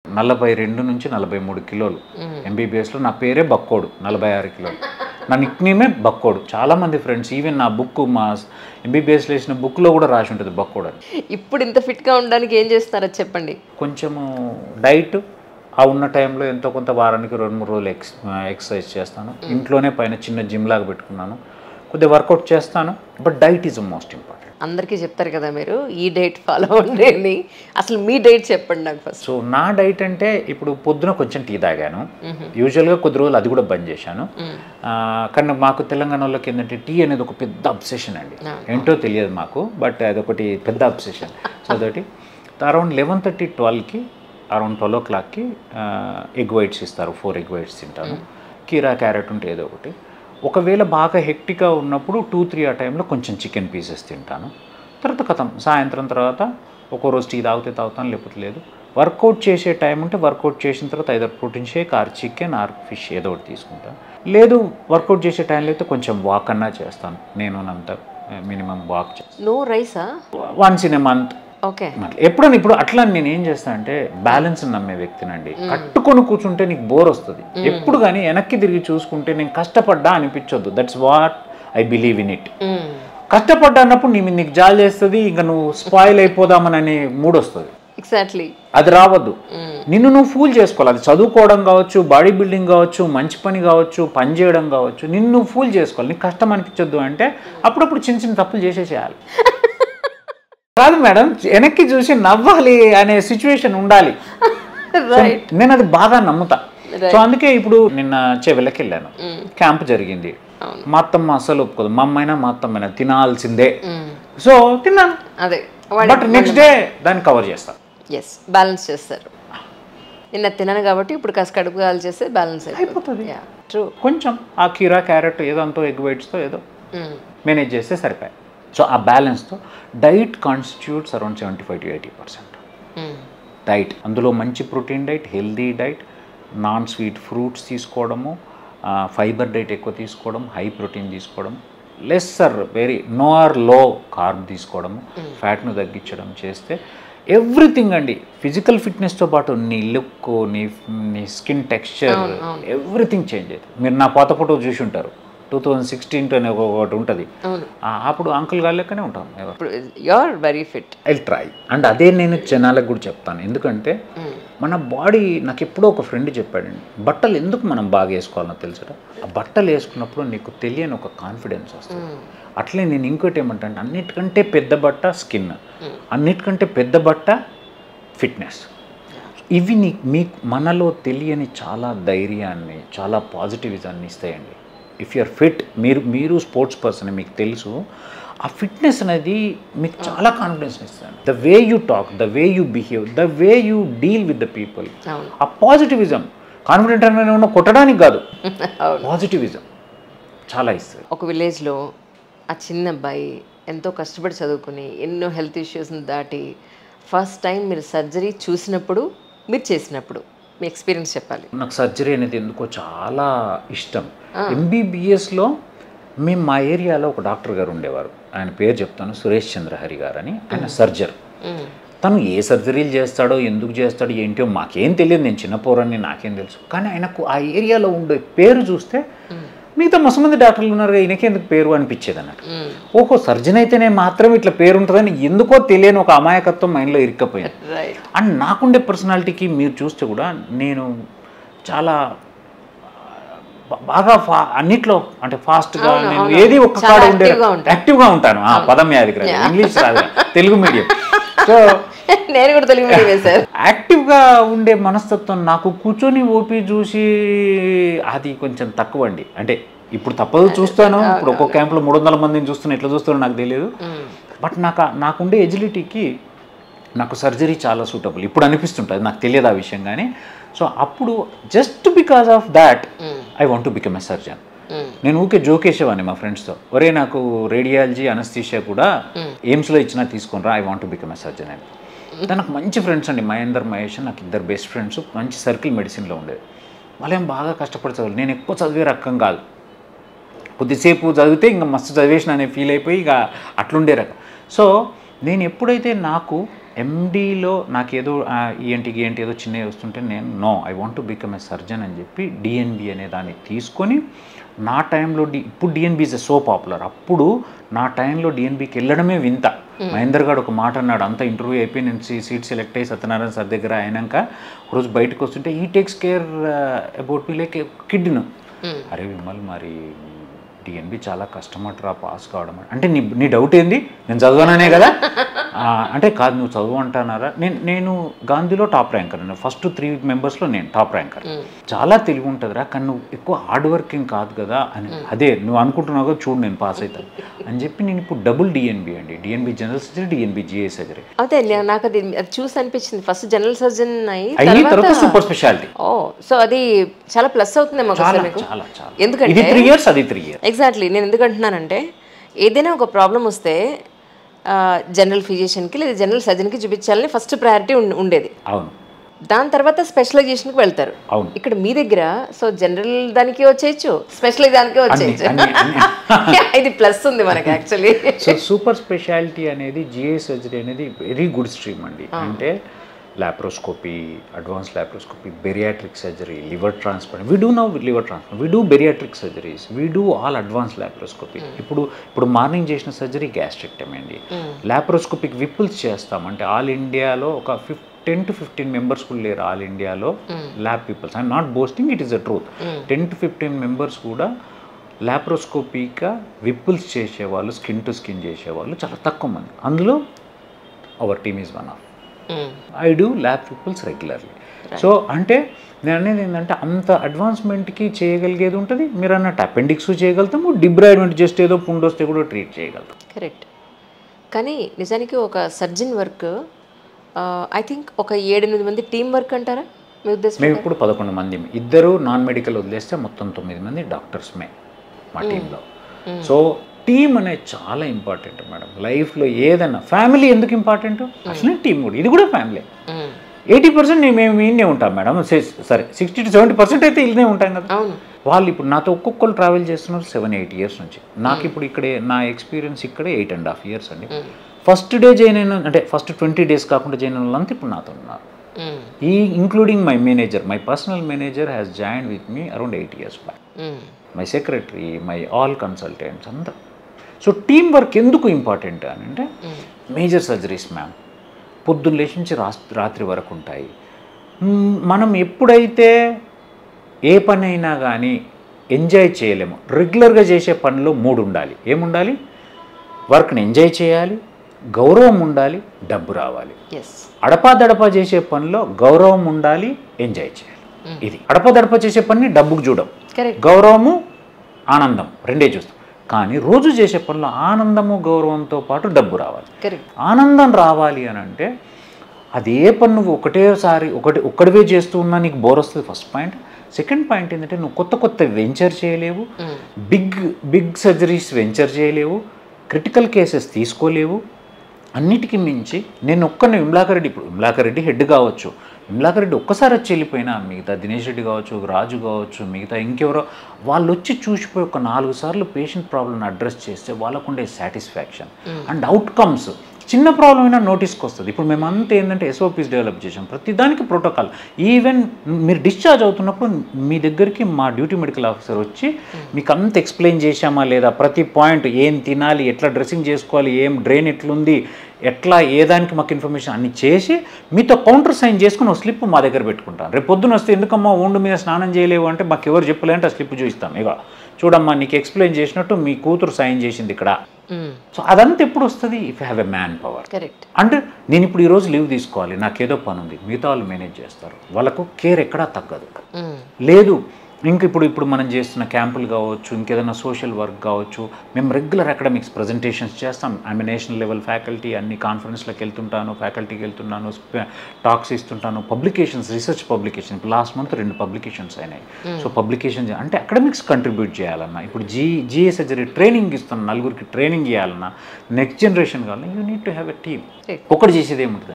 42 నుంచి 43 కిలోలు ఎంబీబీఎస్లో. నా పేరే బక్కోడు, 46 కిలోలు. నా నిక్నేమే బక్కోడు. చాలామంది ఫ్రెండ్స్ ఈవెన్ నా బుక్, మా ఎంబీబీఎస్లో వేసిన బుక్లో కూడా రాసి ఉంటుంది బక్కోడు అని. ఇప్పుడు ఇంత ఫిట్గా ఉండడానికి ఏం చేస్తారో చెప్పండి. కొంచెము డైట్, ఆ ఉన్న టైంలో ఎంతో కొంత వారానికి 2-3 రోజులు ఎక్సర్సైజ్ చేస్తాను. ఇంట్లోనే పైన చిన్న జిమ్ లాగా పెట్టుకున్నాను. కొద్దిగా వర్కౌట్ చేస్తాను. But diet is most important. అందరికీ చెప్తారు కదా మీరు ఈ డైట్ ఫాలో అవ్వండి అని. అసలు మీ డైట్ చెప్పండి నాకు ఫస్ట్. సో నా డైట్ అంటే ఇప్పుడు పొద్దున కొంచెం టీ తాగాను. యూజువల్గా కొద్ది రోజులు అది కూడా బంద్ చేశాను. కానీ మాకు తెలంగాణ వాళ్ళకి ఏంటంటే టీ అనేది ఒక పెద్ద అబ్సెషన్ అండి. ఏంటో తెలియదు మాకు, బట్ అదొకటి పెద్ద అబ్సెషన్. సో అదొకటి అరౌండ్ 11:30-12కి, అరౌండ్ 12 o'clockకి ఎగ్ వైట్స్ ఇస్తారు. 4 ఎగ్ వైట్స్ తింటాను. కీరా, క్యారెట్ ఉంటే ఏదో ఒకటి. ఒకవేళ బాగా హెక్టిక్గా ఉన్నప్పుడు 2-3 ఆ టైంలో కొంచెం చికెన్ పీసెస్ తింటాను. తర్వాత కథం సాయంత్రం తర్వాత ఒక్కో రోజు టీ తాగితే తాగుతాను, లేకపోతే లేదు. వర్కౌట్ చేసే టైం ఉంటే వర్కౌట్ చేసిన తర్వాత either protein shake or chicken or fish ఏదో ఒకటి తీసుకుంటాను. లేదు వర్కౌట్ చేసే టైంలో అయితే కొంచెం వాక్ అన్నా చేస్తాను. నేను అంత మినిమం వాక్ చేస్తాను. నో రైసా? Once in a month. Okay. ఎప్పుడన్నా ఇప్పుడు అట్లా నేను ఏం చేస్తాను అంటే బ్యాలెన్స్ నమ్మే వ్యక్తినండి. కట్టుకొని కూర్చుంటే నీకు బోర్ వస్తుంది. ఎప్పుడు కానీ వెనక్కి తిరిగి చూసుకుంటే నేను కష్టపడ్డా అనిపించొద్దు. That's what I believe in it. కష్టపడ్డా అన్నప్పుడు నీకు జాలి చేస్తుంది, ఇంకా నువ్వు స్పాయిల్ అయిపోదామని మూడ్ వస్తుంది. ఎగ్జాక్ట్లీ. అది రావద్దు. నిన్ను నువ్వు ఫూల్ చేసుకోవాలి. అది చదువుకోవడం కావచ్చు, బాడీ బిల్డింగ్ కావచ్చు, మంచి పని కావచ్చు, పని చేయడం కావచ్చు, నిన్ను నువ్వు ఫూల్ చేసుకోవాలి. నీకు కష్టం అనిపించొద్దు అంటే అప్పుడప్పుడు చిన్న చిన్న తప్పులు చేసేసేయాలి. కాదు మేడం, వెనక్కి చూసి నవ్వాలి అనే సిచ్యువేషన్ ఉండాలి. నేను అది బాగా నమ్ముతా. సో అందుకే ఇప్పుడు నిన్న చెవెళ్ళకి వెళ్ళాను. క్యాంప్ జరిగింది. మా అత్తమ్మ అసలు ఒప్పుకోదు. మా అమ్మైనా మా అత్తమ్మైనా తినాల్సిందే. సో తిన్నాను. అదే బట్ నెక్స్ట్ డే దాన్ని కవర్ చేస్తాను. ఎస్, బ్యాలెన్స్ చేస్తారు. నిన్న తినను కాబట్టి ఇప్పుడు కాస్త కడుపు కాల్ చేస్తే బ్యాలెన్స్ అయిపోతుంది. ట్రూ. కొంచెం ఆ కీరా, క్యారెట్ ఏదంతో ఎగ్ వైట్స్తో ఏదో మేనేజ్ చేస్తే సరిపోయాయి. సో ఆ బ్యాలెన్స్తో డైట్ కాన్స్టిట్యూట్స్ అరౌండ్ 75-80%. డైట్ అందులో మంచి protein diet, healthy diet, non sweet fruits తీసుకోవడము, ఫైబర్ డైట్ ఎక్కువ తీసుకోవడం, హై ప్రోటీన్ తీసుకోవడం, lesser no or low carb తీసుకోవడము, ఫ్యాట్ను తగ్గించడం చేస్తే ఎవ్రీథింగ్ అండి. ఫిజికల్ ఫిట్నెస్తో పాటు నీ లుక్, నీ స్కిన్ టెక్స్చర్, ఎవ్రీథింగ్ చేంజ్ అవుతుంది. మీరు నా పాత ఫోటో చూసి ఉంటారు. 2016 అనే ఒకటి ఉంటుంది. అప్పుడు అంకుల్ గారు లెక్కనే ఉంటాం. You are very fit. I try. And అదే నేను జనాలకు కూడా చెప్తాను. ఎందుకంటే మన బాడీ, నాకు ఎప్పుడో ఒక ఫ్రెండ్ చెప్పాడండి, బట్టలు ఎందుకు మనం బాగా వేసుకోవాలనో తెలుసట. ఆ బట్టలు వేసుకున్నప్పుడు నీకు తెలియని ఒక కాన్ఫిడెన్స్ వస్తుంది. అట్లే నేను ఇంకోటి ఏమంటే అన్నిటికంటే పెద్ద బట్ట స్కిన్, అన్నిటికంటే పెద్ద బట్ట ఫిట్నెస్. ఇవి మీకు మనలో తెలియని చాలా ధైర్యాన్ని, చాలా పాజిటివిజాన్ని ఇస్తాయండి. ఇఫ్ యు ఆర్ ఫిట్, మీరు స్పోర్ట్స్ పర్సన్, మీకు తెలుసు. ఆ ఫిట్నెస్ అనేది మీకు చాలా కాన్ఫిడెన్స్ ఇస్తుంది. The way you talk, the way you behave, the way you deal with the people, ఆ పాజిటివిజం. కాన్ఫిడెంట్ అనేది ఉన్న కొట్టడానికి కాదు, పాజిటివిజం చాలా ఇస్తుంది. ఒక విలేజ్లో ఆ చిన్న అబ్బాయి ఎంతో కష్టపడి చదువుకుని ఎన్నో హెల్త్ ఇష్యూస్ని దాటి ఫస్ట్ టైం మీరు సర్జరీ చూసినప్పుడు, మీరు చేసినప్పుడు మీ ఎక్స్పీరియన్స్ చెప్పాలి. నాకు సర్జరీ అనేది ఎందుకో చాలా ఇష్టం. ఎంబీబీఎస్లో మేము మా ఏరియాలో ఒక డాక్టర్ గారు ఉండేవారు. ఆయన పేరు చెప్తాను, సురేష్ చంద్ర హరి గారు అని. ఆయన సర్జర్. తను ఏ సర్జరీలు చేస్తాడో, ఎందుకు చేస్తాడో ఏంటో మాకేం తెలియదు. నేను చిన్న పోరాన్ని, నాకేం తెలుసు. కానీ ఆయనకు ఆ ఏరియాలో ఉండే పేరు చూస్తే మిగతా మస్తు మంది డాక్టర్లు ఉన్నారు, ఈయనకి ఎందుకు పేరు అనిపించేది అన్నట్టు. ఓహో, సర్జన్ అయితేనే మాత్రం ఇట్లా పేరు ఉంటుందని ఎందుకో తెలియని ఒక అమాయకత్వం మైండ్లో ఇరుక్కపోయింది. అండ్ నాకుండే పర్సనాలిటీకి మీరు చూస్తే కూడా నేను చాలా బాగా అన్నిట్లో అంటే ఫాస్ట్గా, నేను ఏది ఒక్క కాడ ఉండే యాక్టివ్గా ఉంటాను. పదం యాదికి రాదు, ఇంగ్లీష్ రాదు, తెలుగు మీడియం. సో నేను కూడా తెలుగు మీడియం సార్. యాక్టివ్గా ఉండే మనస్తత్వం నాకు. కూర్చొని ఓపి చూసి అది కొంచెం తక్కువ అండి. అంటే ఇప్పుడు తప్పదు చూస్తాను. ఇప్పుడు ఒక్కొక్క క్యాంప్లో 300 మందిని చూస్తున్నా, ఎట్లా చూస్తానో నాకు తెలియదు. బట్ నాకుండే ఎజిలిటీకి నాకు సర్జరీ చాలా సూటబుల్ ఇప్పుడు అనిపిస్తుంటుంది. నాకు తెలియదు ఆ విషయం. కానీ సో అప్పుడు just because of that I want to become a surgeon. నేను ఊకే జోకేసేవాడిని మా ఫ్రెండ్స్తో, ఒరే నాకు రేడియాలజీ, అనస్థీషియా కూడా ఎయిమ్స్లో ఇచ్చినా తీసుకుని రా, I want to become a surgeon అని. నాకు మంచి ఫ్రెండ్స్ అండి, మహేందర్, మహేష్, నాకు 2 బెస్ట్ ఫ్రెండ్స్. మంచి సర్కిల్ మెడిసిన్లో ఉండేది. వాళ్ళేం బాగా కష్టపడి చదవాలి. నేను ఎక్కువ చదివే రకం కాదు. కొద్దిసేపు చదివితే ఇంకా మస్తు చదివేసిన అనే ఫీల్ అయిపోయి ఇక అట్లుండే రకం. సో నేను ఎప్పుడైతే నాకు ఎండీలో నాకేదో ఏంటి ఏదో చిన్నవి వస్తుంటే నేను no I want to become a surgeon అని చెప్పి డిఎన్బి అనే దాన్ని తీసుకొని నా టైంలో ఇప్పుడు డిఎన్బి ఇస్ సో పాపులర్. అప్పుడు నా టైంలో డిఎన్బికి వెళ్ళడమే వింత. మహేందర్ గారు ఒక మాట అన్నాడు, అంతా ఇంటర్వ్యూ అయిపోయి నేను సీట్ సెలెక్ట్ అయ్యి సత్యనారాయణ సార్ దగ్గర అయినాక రోజు బయటకు వస్తుంటే ఈ takes care about me like కిడ్ను. అరే విమల్ మరి డిఎన్బి చాలా కష్టమట్రా పాస్ కావడం అంటే నీ డౌట్ ఏంది, నేను చదవననే కదా అంటే కాదు నువ్వు చదువు అంటున్నారా. నేను గాంధీలో టాప్ ర్యాంకర్, ఫస్ట్ 3 మెంబర్స్లో నేను టాప్ ర్యాంకర్. చాలా తెలివి ఉంటుందిరా కానీ నువ్వు ఎక్కువ హార్డ్ వర్కింగ్ కాదు కదా అని. అదే నువ్వు అనుకుంటున్నావు కదా చూడు నేను పాస్ అవుతాను అని చెప్పి నేను ఇప్పుడు డబుల్ డిఎన్బి అండి, DNB general surgery, DNB GA surgery. అదే నాకు అది చూసి అనిపించింది, ఫస్ట్ జనరల్ సర్జన్ అయిన తర్వాత సూపర్ స్పెషాలిటీ. ఓ సో అది చాలా ప్లస్ అవుతుందేమో మీకు. ఎందుకంటే 3 years అది 3 years. ఎగ్జాక్ట్లీ. నేను ఎందుకు అంటున్నానంటే ఏదైనా ఒక ప్రాబ్లం వస్తే జనరల్ ఫిజిషియన్కి లేదా జనరల్ సర్జన్కి చూపించాలని ఫస్ట్ ప్రయారిటీ ఉండేది. అవును. దాని తర్వాత స్పెషలైజేషన్కి వెళ్తారు. అవును. ఇక్కడ మీ దగ్గర సో జనరల్ దానికి వచ్చేయచ్చు, స్పెషలైజ్ దానికి వచ్చేయచ్చు. ఇది ప్లస్ ఉంది మనకి యాక్చువల్లీ. సో సూపర్ స్పెషాలిటీ అనేది జిఏ సర్జరీ అనేది వెరీ గుడ్ స్ట్రీమ్ అండి. అంటే laparoscopy, advance laparoscopy, bariatric surgery, liver transplant. We do now liver transplant, we do bariatric surgeries, we do all advance laparoscopy. ఇప్పుడు morning చేసిన surgery గ్యాస్ట్రిక్టమీ అండి. Laparoscopic విప్పుల్స్ చేస్తాం అంటే all ఇండియాలో ఒక 10 to 15 మెంబర్స్ కూడా లేరు ఆల్ ఇండియాలో lap Whipples. I'm not boasting, it is the truth. 10 to 15 members కూడా లాప్రోస్కోపీగా విప్పుల్స్ చేసేవాళ్ళు, స్కిన్ టు స్కిన్ చేసేవాళ్ళు చాలా తక్కువ మంది. అందులో our team is one of. I do lap Whipples regularly. So అంటే నేను అనేది ఏంటంటే అంత అడ్వాన్స్మెంట్కి చేయగలిగేది ఉంటుంది. మీరు అన్నట్టు అపెండిక్స్ చేయగలుగుతాము, డిబ్రాయిడ్మెంట్ జస్ట్ ఏదో పుండు వస్తే కూడా ట్రీట్ చేయగలుగుతాం. కరెక్ట్. కానీ నిజానికి ఒక సర్జన్ వర్క్ ఐ థింక్ ఒక 7-8 మంది టీం వర్క్ అంటారా మీ ఉద్దేశం? మేము ఇప్పుడు 11 మంది, 2 నాన్ మెడికల్ వదిలేస్తే మొత్తం 9 మంది డాక్టర్స్మే మా టీంలో. సో టీమ్ అనేది చాలా ఇంపార్టెంట్ మేడం లైఫ్లో. ఏదన్నా ఫ్యామిలీ ఎందుకు ఇంపార్టెంట్, అసలు టీం కూడా, ఇది కూడా ఫ్యామిలీ. 80% మేము ఈయనే ఉంటాం మేడం, సరే 60 to 70% అయితే ఇల్లనే ఉంటాం కదా. వాళ్ళు ఇప్పుడు నాతో ఒక్కొక్కరు ట్రావెల్ చేస్తున్నారు 7-8 years నుంచి. నాకు ఇప్పుడు ఇక్కడే నా ఎక్స్పీరియన్స్ ఇక్కడే 8.5 years అండి. ఫస్ట్ డే జాయిన్ అయిన అంటే ఫస్ట్ 20 days కాకుండా జాయిన్ అయిన వాళ్ళంతా ఇప్పుడు నాతో ఉన్నారు. ఈ including my manager, my personal manager has join with me around 8 years back. My secretary, my all consultants అందరూ. సో టీమ్ వర్క్ ఎందుకు ఇంపార్టెంట్ అని అంటే మేజర్ సర్జరీస్ మ్యామ్ పొద్దున్న లేచి నుంచి రాత్రి వరకు ఉంటాయి. మనం ఎప్పుడైతే ఏ పని అయినా కానీ ఎంజాయ్ చేయలేము. రెగ్యులర్గా చేసే పనిలో 3 ఉండాలి. ఏముండాలి? వర్క్ని ఎంజాయ్ చేయాలి, గౌరవం ఉండాలి, డబ్బు రావాలి. అడపాదడపా చేసే పనిలో గౌరవం ఉండాలి, ఎంజాయ్ చేయాలి. ఇది అడపాదడపా చేసే పని డబ్బుకు చూడం, గౌరవము ఆనందం రెండే చూస్తాం. కానీ రోజు చేసే పనిలో ఆనందము గౌరవంతో పాటు డబ్బు రావాలి. ఆనందం రావాలి అని అంటే అదే పని నువ్వు ఒకటేసారి ఒక్కడివే చేస్తూ ఉన్నా నీకు బోర్ వస్తుంది, ఫస్ట్ పాయింట్. సెకండ్ పాయింట్ ఏంటంటే నువ్వు కొత్త వెంచర్ చేయలేవు, బిగ్ సర్జరీస్ వెంచర్ చేయలేవు, క్రిటికల్ కేసెస్ తీసుకోలేవు. అన్నిటికీ మించి నేను ఒక్కనే విమలాకరెడ్డి హెడ్ కావచ్చు, విమలాకరెడ్డి ఒక్కసారి వచ్చి వెళ్ళిపోయినా మిగతా దినేష్ రెడ్డి కావచ్చు, రాజు కావచ్చు, మిగతా ఇంకెవరో వాళ్ళు వచ్చి చూసిపోయి ఒక 4 సార్లు పేషెంట్ ప్రాబ్లమ్ని అడ్రస్ చేస్తే వాళ్ళకుండే సాటిస్ఫాక్షన్ అండ్ అవుట్కమ్స్. చిన్న ప్రాబ్లం అయినా నోటీస్కి వస్తుంది. ఇప్పుడు మేమంతా ఏంటంటే ఎస్ఓపీస్ డెవలప్ చేసాం, ప్రతిదానికి ప్రోటోకాల్. ఈవెన్ మీరు డిశ్చార్జ్ అవుతున్నప్పుడు మీ దగ్గరికి మా డ్యూటీ మెడికల్ ఆఫీసర్ వచ్చి మీకు అంత ఎక్స్ప్లెయిన్ చేశామా లేదా, ప్రతి పాయింట్ ఏం తినాలి, ఎట్లా డ్రెస్సింగ్ చేసుకోవాలి, ఏం డ్రైన్ ఎట్లుంది, ఎట్లా ఏ దానికి మాకు ఇన్ఫర్మేషన్ అన్ని చేసి మీతో కౌంటర్ సైన్ చేసుకుని ఒక స్లిప్ మా దగ్గర పెట్టుకుంటాను. రేపు పొద్దున వస్తే ఎందుకమ్మా ఒండు మీద స్నానం చేయలేవు అంటే మాకు ఎవరు చెప్పలేంటే ఆ స్లిప్ చూపిస్తాం. ఇక చూడమ్మా నీకు ఎక్స్ప్లెయిన్ చేసినట్టు మీ కూతురు సైన్ చేసింది ఇక్కడ. సో అదంతా ఎప్పుడు వస్తుంది? If have a man power. అంటే నేను ఇప్పుడు ఈరోజు లీవ్ తీసుకోవాలి, నాకేదో పని ఉంది, మిగతా వాళ్ళు మేనేజ్ చేస్తారు, వాళ్ళకు కేర్ ఎక్కడా తగ్గదు. లేదు ఇంక ఇప్పుడు మనం చేస్తున్న క్యాంపులు కావచ్చు, ఇంకేదైనా సోషల్ వర్క్ కావచ్చు, మేము రెగ్యులర్ అకాడమిక్స్ ప్రజెంటేషన్స్ చేస్తాం. ఐఎమ్ నేషనల్ లెవెల్ ఫ్యాకల్టీ, అన్ని కాన్ఫరెన్స్లకు వెళ్తుంటాను, ఫ్యాకల్టీకి వెళ్తున్నాను, టాక్స్ ఇస్తుంటాను, పబ్లికేషన్స్, రీసెర్చ్ పబ్లికేషన్. ఇప్పుడు లాస్ట్ మంత్ 2 పబ్లికేషన్స్ అయినాయి. సో పబ్లికేషన్ అంటే అకాడమిక్స్ కంట్రిబ్యూట్ చేయాలన్నా, ఇప్పుడు జిఏ సర్జరీ ట్రైనింగ్ ఇస్తున్నాను, 4 ట్రైనింగ్ ఇవ్వాలన్నా, నెక్స్ట్ జనరేషన్ కావాలన్నా you need to have a team. ఒకటి చేసేది ఏముంటుంది?